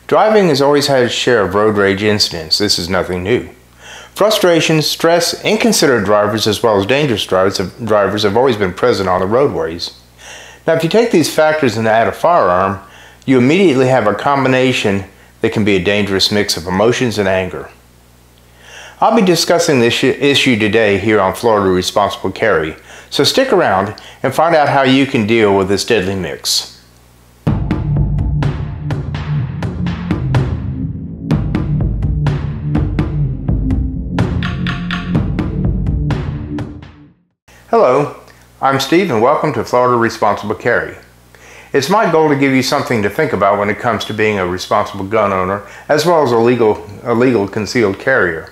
Driving has always had its share of road rage incidents. This is nothing new. Frustration, stress, inconsiderate drivers as well as dangerous drivers have always been present on the roadways. Now if you take these factors and add a firearm, you immediately have a combination that can be a dangerous mix of emotions and anger. I'll be discussing this issue today here on Florida Responsible Carry, so stick around and find out how you can deal with this deadly mix. Hello, I'm Steve and welcome to Florida Responsible Carry. It's my goal to give you something to think about when it comes to being a responsible gun owner as well as a legal concealed carrier.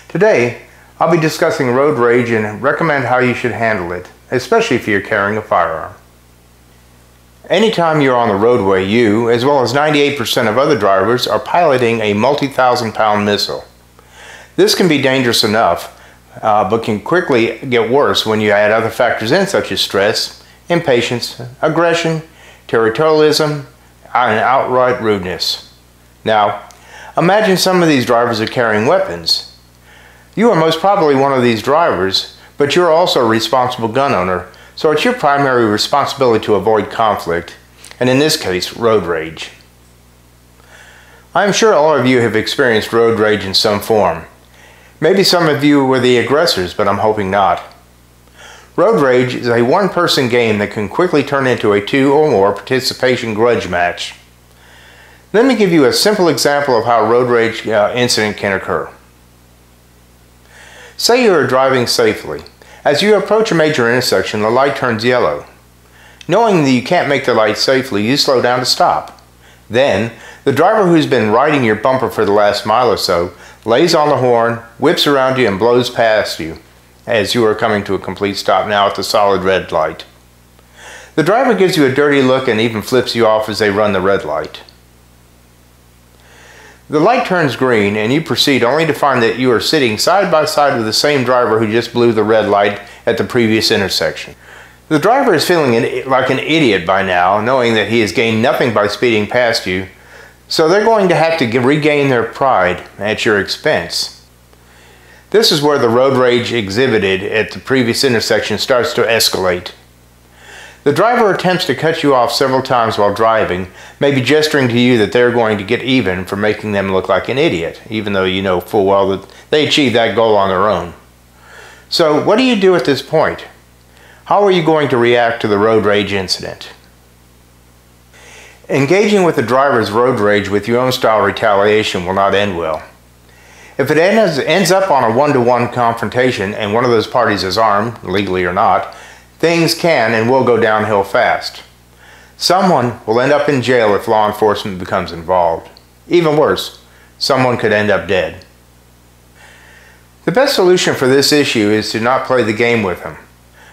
Today, I'll be discussing road rage and recommend how you should handle it, especially if you're carrying a firearm. Anytime you're on the roadway, you, as well as 98% of other drivers, are piloting a multi-thousand-pound missile. This can be dangerous enough, but can quickly get worse when you add other factors in such as stress, impatience, aggression, territorialism, and outright rudeness. Now, imagine some of these drivers are carrying weapons. You are most probably one of these drivers, but you're also a responsible gun owner, so it's your primary responsibility to avoid conflict, and in this case, road rage. I am sure all of you have experienced road rage in some form. Maybe some of you were the aggressors, but I'm hoping not. Road rage is a one-person game that can quickly turn into a two or more participation grudge match. Let me give you a simple example of how a road rage incident can occur. Say you are driving safely. As you approach a major intersection, the light turns yellow. Knowing that you can't make the light safely, you slow down to stop. Then, the driver who's been riding your bumper for the last mile or so lays on the horn, whips around you, and blows past you as you are coming to a complete stop now at the solid red light. The driver gives you a dirty look and even flips you off as they run the red light. The light turns green and you proceed only to find that you are sitting side by side with the same driver who just blew the red light at the previous intersection. The driver is feeling like an idiot by now, knowing that he has gained nothing by speeding past you, so they're going to have to regain their pride at your expense. This is where the road rage exhibited at the previous intersection starts to escalate. The driver attempts to cut you off several times while driving, maybe gesturing to you that they're going to get even for making them look like an idiot, even though you know full well that they achieved that goal on their own. So what do you do at this point? How are you going to react to the road rage incident? Engaging with the driver's road rage with your own style retaliation will not end well. If it ends up on a one-to-one confrontation and one of those parties is armed, legally or not, things can and will go downhill fast. Someone will end up in jail if law enforcement becomes involved. Even worse, someone could end up dead. The best solution for this issue is to not play the game with them.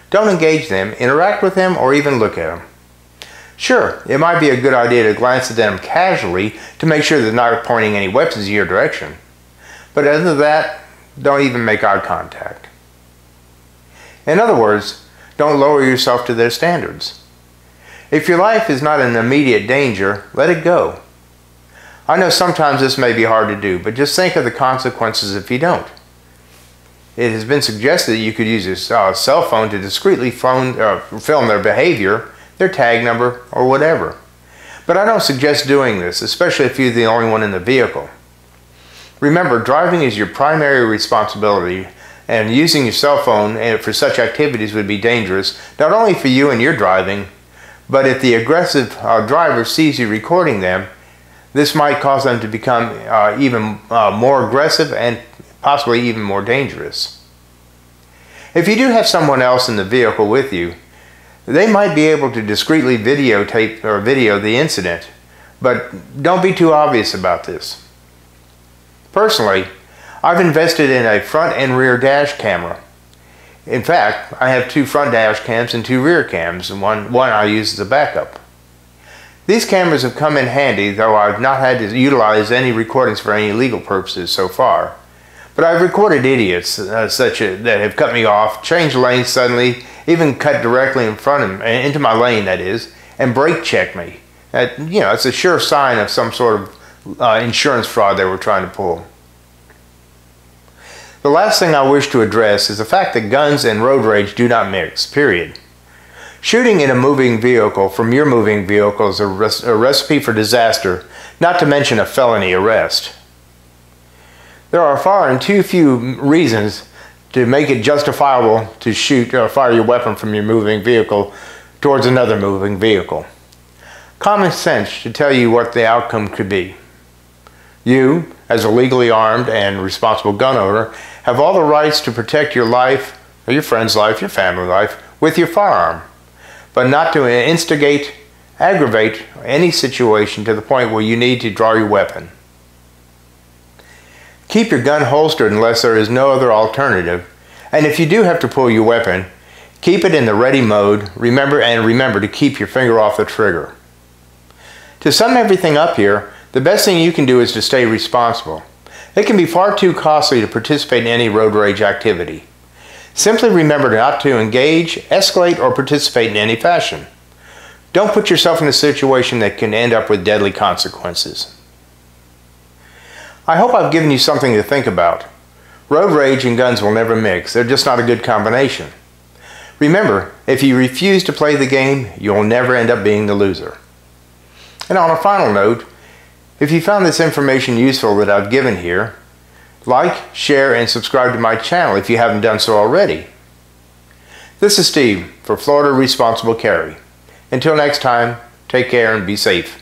Don't engage them, interact with them, or even look at them. Sure, it might be a good idea to glance at them casually to make sure they're not pointing any weapons in your direction. But other than that, don't even make eye contact. In other words, don't lower yourself to their standards. If your life is not in immediate danger, let it go. I know sometimes this may be hard to do, but just think of the consequences if you don't. It has been suggested that you could use your cell phone to discreetly film their behavior, their tag number, or whatever. But I don't suggest doing this, especially if you're the only one in the vehicle. Remember, driving is your primary responsibility, and using your cell phone for such activities would be dangerous, not only for you and your driving, but if the aggressive driver sees you recording them, this might cause them to become even more aggressive and possibly even more dangerous. If you do have someone else in the vehicle with you, they might be able to discreetly videotape or video the incident, but don't be too obvious about this. Personally, I've invested in a front and rear dash camera. In fact, I have 2 front dash cams and 2 rear cams, and one I use as a backup. These cameras have come in handy, though I've not had to utilize any recordings for any legal purposes so far. But I've recorded idiots that have cut me off, changed lanes suddenly, even cut directly in front of me, into my lane that is, and brake checked me. It's a sure sign of some sort of insurance fraud they were trying to pull. The last thing I wish to address is the fact that guns and road rage do not mix, period. Shooting in a moving vehicle from your moving vehicle is a recipe for disaster, not to mention a felony arrest. There are far and too few reasons to make it justifiable to shoot or fire your weapon from your moving vehicle towards another moving vehicle. Common sense should tell you what the outcome could be. You, as a legally armed and responsible gun owner, have all the rights to protect your life, or your friend's life, your family life, with your firearm, but not to instigate, aggravate any situation to the point where you need to draw your weapon. Keep your gun holstered unless there is no other alternative, and if you do have to pull your weapon, keep it in the ready mode. Remember to keep your finger off the trigger. To sum everything up here, the best thing you can do is to stay responsible. It can be far too costly to participate in any road rage activity. Simply remember not to engage, escalate, or participate in any fashion. Don't put yourself in a situation that can end up with deadly consequences. I hope I've given you something to think about. Road rage and guns will never mix. They're just not a good combination. Remember, if you refuse to play the game, you'll never end up being the loser. And on a final note, if you found this information useful that I've given here, like, share, and subscribe to my channel if you haven't done so already. This is Steve for Florida Responsible Carry. Until next time, take care and be safe.